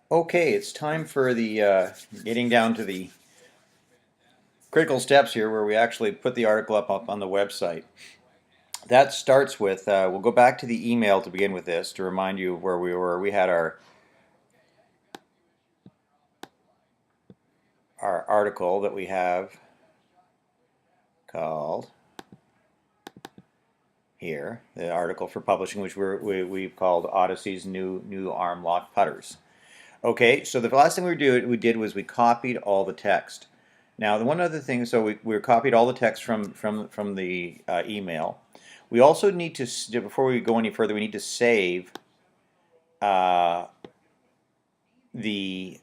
Okay, it's time for the getting down to the critical steps here where we actually put the article up on the website. That starts with, we'll go back to the email to begin with this to remind you of where we were. We had our article that we have called here, the article for publishing, which we've called Odyssey's new arm lock putters. Okay, so the last thing we did was we copied all the text. Now, the one other thing, so we copied all the text from the email. We also need to, before we go any further, we need to save uh, the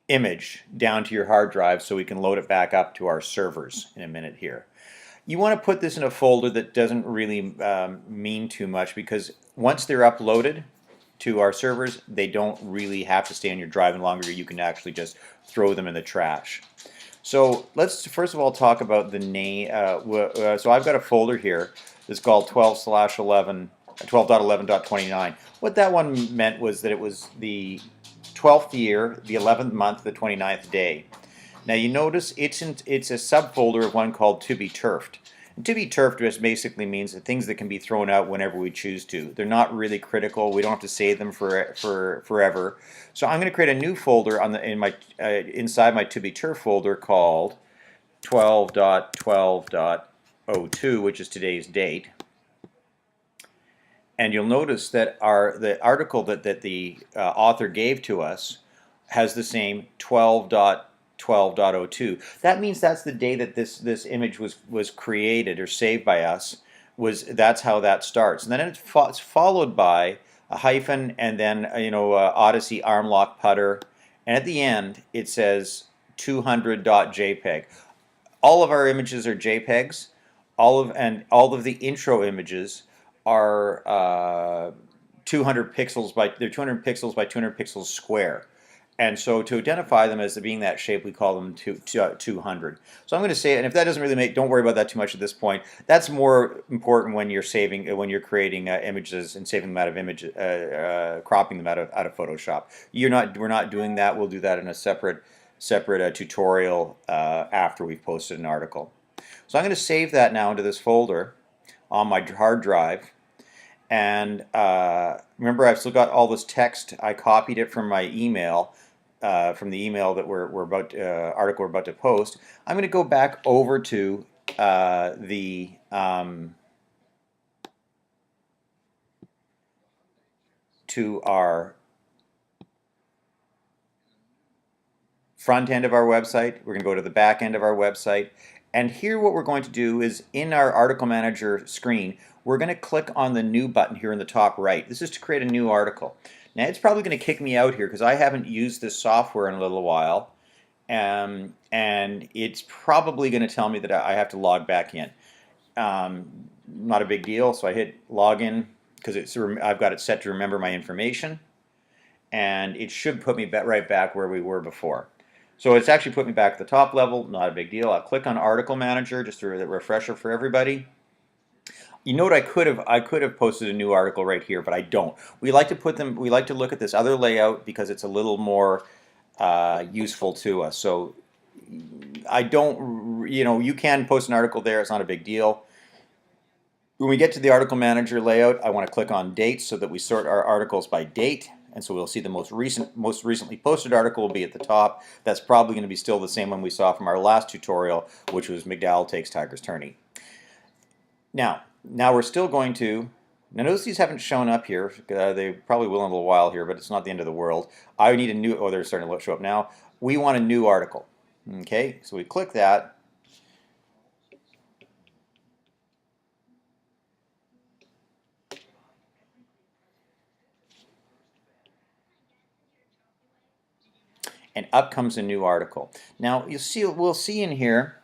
image down to your hard drive so we can load it back up to our servers in a minute here. You want to put this in a folder that doesn't really mean too much, because once they're uploaded to our servers, they don't really have to stay on your drive any longer. You can actually just throw them in the trash. So let's first of all talk about the name. So I've got a folder here that's called 12/11, 12.11.29. What that one meant was that it was the 12th year, the 11th month, the 29th day. Now you notice it's a subfolder of one called To Be Turfed. And to be turfed just basically means that things that can be thrown out whenever we choose to. They're not really critical. We don't have to save them for forever. So I'm going to create a new folder inside my To Be Turfed folder called 12.12.02, which is today's date. And you'll notice that the article that the author gave to us has the same 12.12.02. That means that's the day that this image was created or saved by us. That's how that starts, and then it's followed by a hyphen, and then Odyssey arm lock putter, and at the end it says 200.jpg. All of our images are JPEGs. All of the intro images are 200 pixels by 200 pixels by 200 pixels square. And so to identify them as being that shape, we call them 200. So I'm going to say, and if that doesn't really don't worry about that too much at this point. That's more important when you're creating images and saving them out of cropping them out of Photoshop. We're not doing that. We'll do that in a separate tutorial after we've posted an article. So I'm going to save that now into this folder on my hard drive. And remember, I've still got all this text. I copied it from my email, from the email that article we're about to post. I'm going to go back over to our front end of our website. We're going to go to the back end of our website. And here what we're going to do is, in our article manager screen, we're going to click on the new button here in the top right. This is to create a new article. Now it's probably going to kick me out here because I haven't used this software in a little while. And it's probably going to tell me that I have to log back in. Not a big deal, so I hit login because I've got it set to remember my information. And it should put me right back where we were before. So it's actually put me back at the top level, not a big deal. I'll click on Article Manager, just a refresher for everybody. You know what, I could have posted a new article right here, but I don't. We like to look at this other layout because it's a little more useful to us. So I don't, you can post an article there, it's not a big deal. When we get to the Article Manager layout, I want to click on Dates so that we sort our articles by date. And so we'll see the most recently posted article will be at the top. That's probably going to be still the same one we saw from our last tutorial, which was McDowell Takes Tiger's Tourney. Now we're still going to, now notice these haven't shown up here. They probably will in a little while here, but it's not the end of the world. I need a new, oh, they're starting to show up now. We want a new article. Okay, so we click that. And up comes a new article. Now we'll see in here.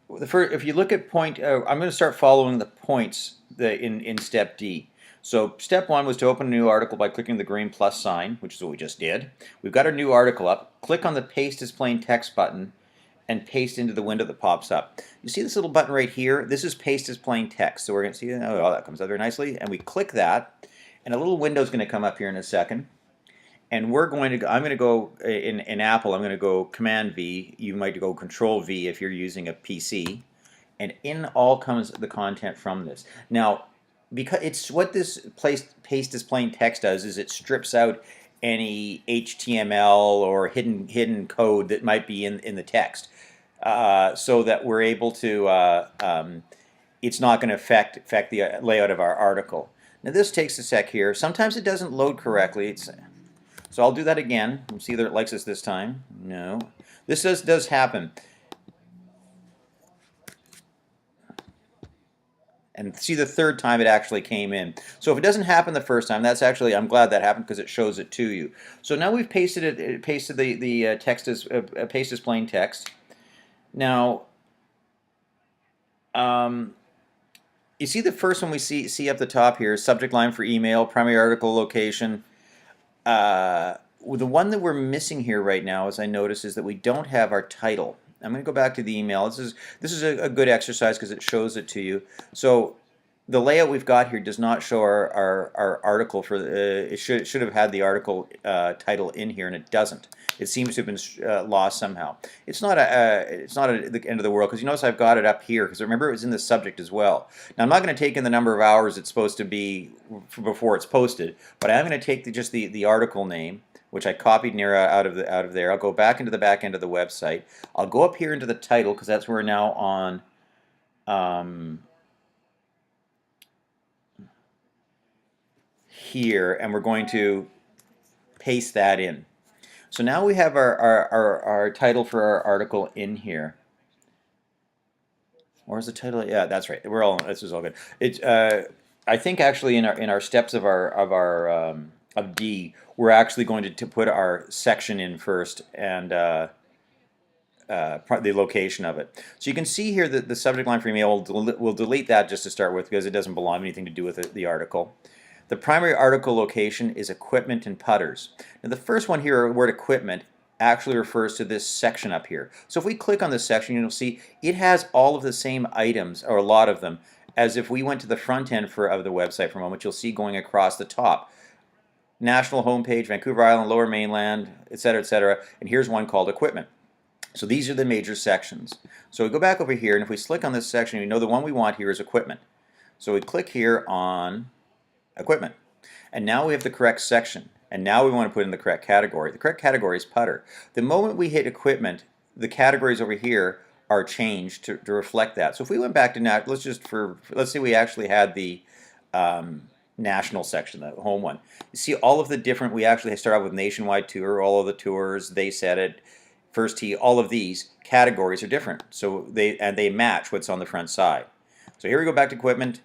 If you look at I'm going to start following the points in step D. So step 1 was to open a new article by clicking the green plus sign, which is what we just did. We've got our new article up. Click on the Paste as Plain Text button and paste into the window that pops up. You see this little button right here? This is Paste as Plain Text. So we're going to see, oh, that comes out very nicely. And we click that. And a little window is going to come up here in a second. And we're going to go, I'm going to go in Apple, I'm going to go Command V. You might go Control V if you're using a PC. And in all comes the content from this. Now, because it's what this paste as plain text does is it strips out any HTML or hidden code that might be in the text, so that we're able to. It's not going to affect the layout of our article. Now this takes a sec here. Sometimes it doesn't load correctly. So I'll do that again. We'll see whether it likes us this time. No, this does happen. And see, the third time it actually came in. So if it doesn't happen the first time, that's actually, I'm glad that happened because it shows it to you. So now we've pasted the text as paste as plain text. Now, you see the first one we see up the top here, subject line for email, primary article location. The one that we're missing here right now, as I notice, is that we don't have our title. I'm going to go back to the email. This is a good exercise because it shows it to you. So the layout we've got here does not show our article for it should have had the article title in here, and it doesn't. It seems to have been lost somehow. It's not the end of the world because you notice I've got it up here because remember it was in the subject as well. Now I'm not going to take in the number of hours it's supposed to be before it's posted, but I'm going to take just the article name, which I copied near out of there. I'll go back into the back end of the website. I'll go up here into the title because that's where we're now on. Here, and we're going to paste that in. So now we have our title for our article in here. Or is the title? Yeah, that's right. This is all good. It's I think actually in our steps of of D, we're actually going to put our section in first and the location of it. So you can see here that the subject line for email, we'll delete that just to start with because it doesn't belong to anything to do with the article. The primary article location is equipment and putters. Now the first one here, word equipment, actually refers to this section up here. So if we click on this section, you'll see it has all of the same items, or a lot of them, as if we went to the front end of the website for a moment. You'll see going across the top. National homepage, Vancouver Island, Lower Mainland, etc., etc. And here's one called equipment. So these are the major sections. So we go back over here, and if we click on this section, we know the one we want here is equipment. So we click here on equipment. And now we have the correct section. And now we want to put in the correct category. The correct category is putter. The moment we hit equipment, the categories over here are changed to reflect that. So if we went back to let's say we actually had the national section, the home one. You see all of the different, we actually start out with nationwide tour, all of the tours, they said it, first tee, all of these categories are different. So they match what's on the front side. So here we go back to equipment.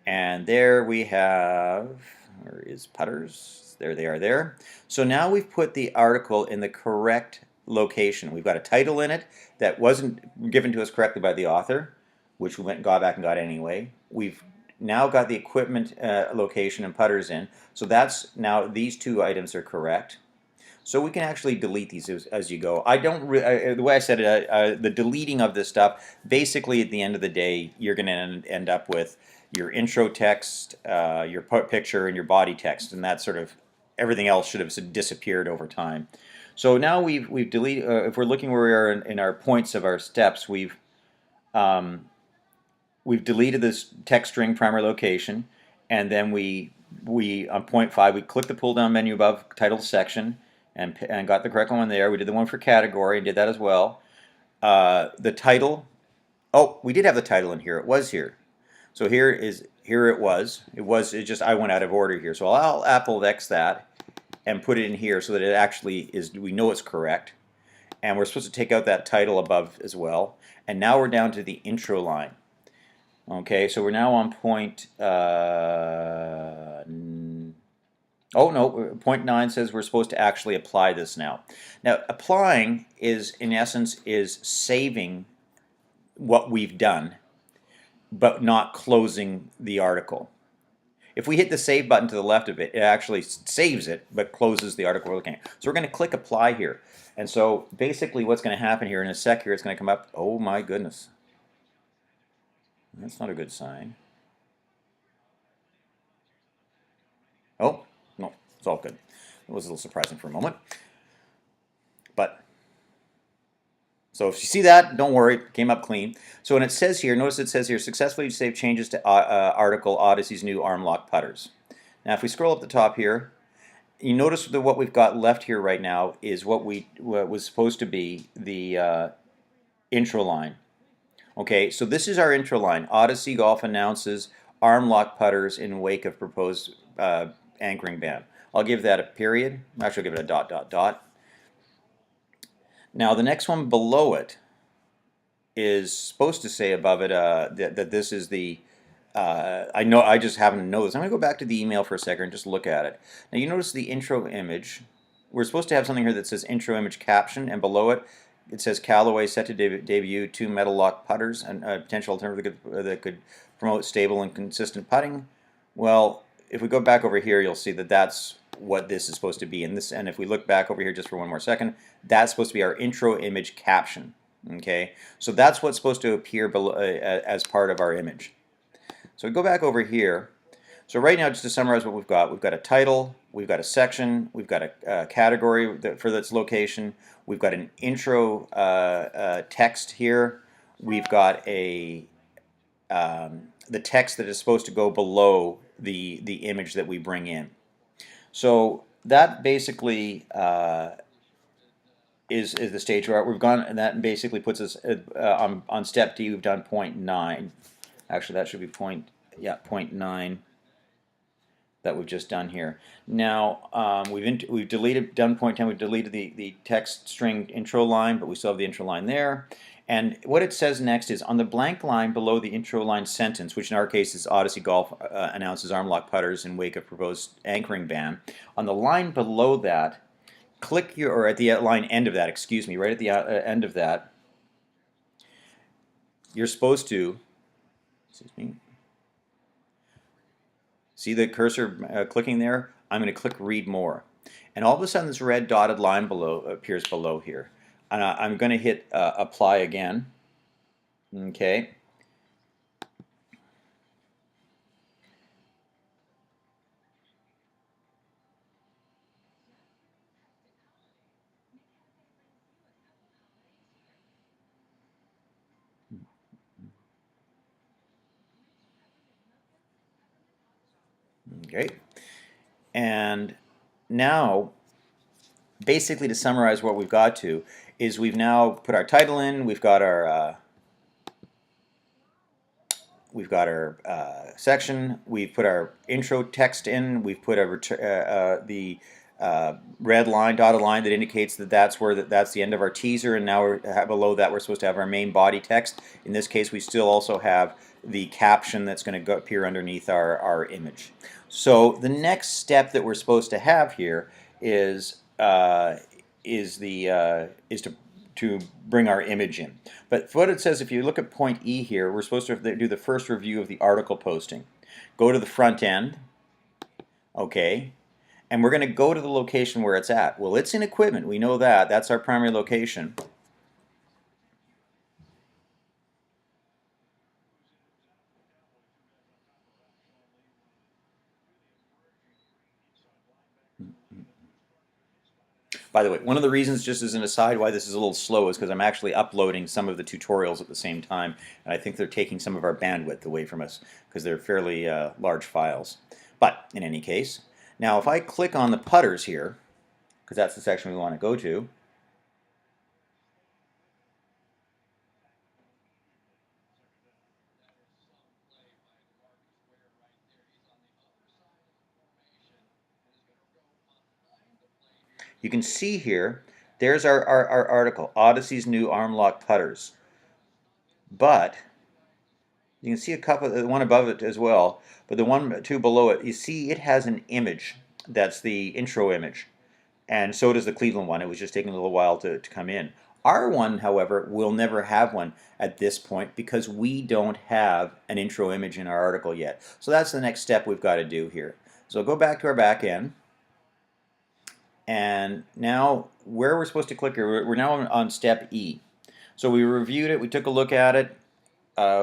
And there we have, where is putters? There they are there. So now we've put the article in the correct location. We've got a title in it that wasn't given to us correctly by the author, which we went and got back and got anyway. We've now got the equipment location and putters in. So that's now these two items are correct. So we can actually delete these as you go. I don't the way I said it, the deleting of this stuff, basically at the end of the day, you're going to end up with your intro text, your picture, and your body text, and that sort of everything else should have disappeared over time. So now we've deleted. If we're looking where we are in our points of our steps, we've deleted this text string primary location, and then we on point 5 we click the pull down menu above title section and got the correct one there. We did the one for category and did that as well. The title. Oh, we did have the title in here. It was here. So here it was. It just I went out of order here. So I'll AppleX that and put it in here so that it actually is. We know it's correct, and we're supposed to take out that title above as well. And now we're down to the intro line. Okay, so we're now on point. Oh no, point 9 says we're supposed to actually apply this now. Now applying is in essence is saving what we've done, but not closing the article. If we hit the save button to the left of it, it actually saves it, but closes the article we're looking at. So we're going to click apply here. And so basically what's going to happen here in a sec here, it's going to come up, oh my goodness. That's not a good sign. Oh, no, it's all good. It was a little surprising for a moment. But, so if you see that, don't worry, it came up clean. So when it says here, notice it says here, successfully save changes to article Odyssey's new arm lock putters. Now if we scroll up the top here, you notice that what we've got left here right now is what was supposed to be the intro line. Okay, so this is our intro line. Odyssey Golf announces arm lock putters in wake of proposed anchoring ban. I'll give that a period. Actually, I'll give it a dot, dot, dot. Now, the next one below it is supposed to say above it that this is the I just happen to know this. I'm going to go back to the email for a second and just look at it. Now you notice the intro image. We're supposed to have something here that says intro image caption, and below it it says Callaway set to debut 2 metal lock putters and a potential alternative that could promote stable and consistent putting. Well, if we go back over here, you'll see that that's what this is supposed to be. And if we look back over here just for one more second, that's supposed to be our intro image caption. Okay, so that's what's supposed to appear below, as part of our image. So we go back over here. So right now, just to summarize what we've got a title, we've got a section, we've got a category for its location, we've got an intro text here, we've got the text that is supposed to go below the image that we bring in. So that basically is the stage where we've gone, and that basically puts us on step D. We've done 0.9. Actually, that should be 0.9 that we've just done here. Now we've done 0.10. We've deleted the text string intro line, but we still have the intro line there. And what it says next is on the blank line below the intro line sentence, which in our case is Odyssey Golf announces arm lock putters in wake of proposed anchoring ban. On the line below that, click or at the line end of that, excuse me, right at the end of that, you're supposed to, excuse me, see the cursor clicking there? I'm going to click read more. And all of a sudden this red dotted line appears below here. And I'm going to hit apply again. Okay. Okay. And now, basically to summarize what we've got to, is we've now put our title in, we've got our section, we've put our intro text in, we've put the red line, dotted line that indicates that that's the end of our teaser, and now below that we're supposed to have our main body text. In this case, we still also have the caption that's going to appear underneath our image. So the next step that we're supposed to have here is to bring our image in. But what it says, if you look at point E here, we're supposed to do the first review of the article posting. Go to the front end, okay, and we're going to go to the location where it's at. Well, it's in equipment, we know that. That's our primary location. By the way, one of the reasons, just as an aside, why this is a little slow is because I'm actually uploading some of the tutorials at the same time, and I think they're taking some of our bandwidth away from us because they're fairly large files. But in any case, now if I click on the putters here, because that's the section we want to go to, you can see here, there's our article, Odyssey's new arm lock putters. But you can see a couple, the one above it as well, but the two below it, you see it has an image. That's the intro image. And so does the Cleveland one. It was just taking a little while to come in. Our one, however, will never have one at this point because we don't have an intro image in our article yet. So that's the next step we've got to do here. So go back to our back end. And now where we're supposed to click here, we're now on step E. So we reviewed it, we took a look at it,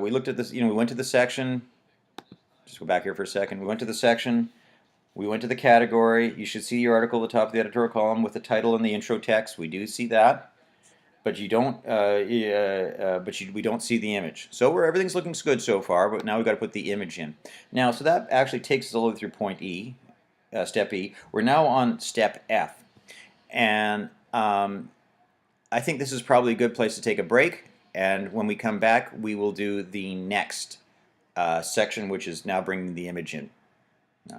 we looked at this, we went to the section, just go back here for a second, we went to the section, We went to the category. You should see your article at the top of the editorial column with the title and the intro text. We do see that, but you don't. We don't see the image. So everything's looking good so far. But now we've got to put the image in. Now, so that actually takes us all the way through point E, step E. We're now on step F, and I think this is probably a good place to take a break. And when we come back, we will do the next section, which is now bringing the image in. Now,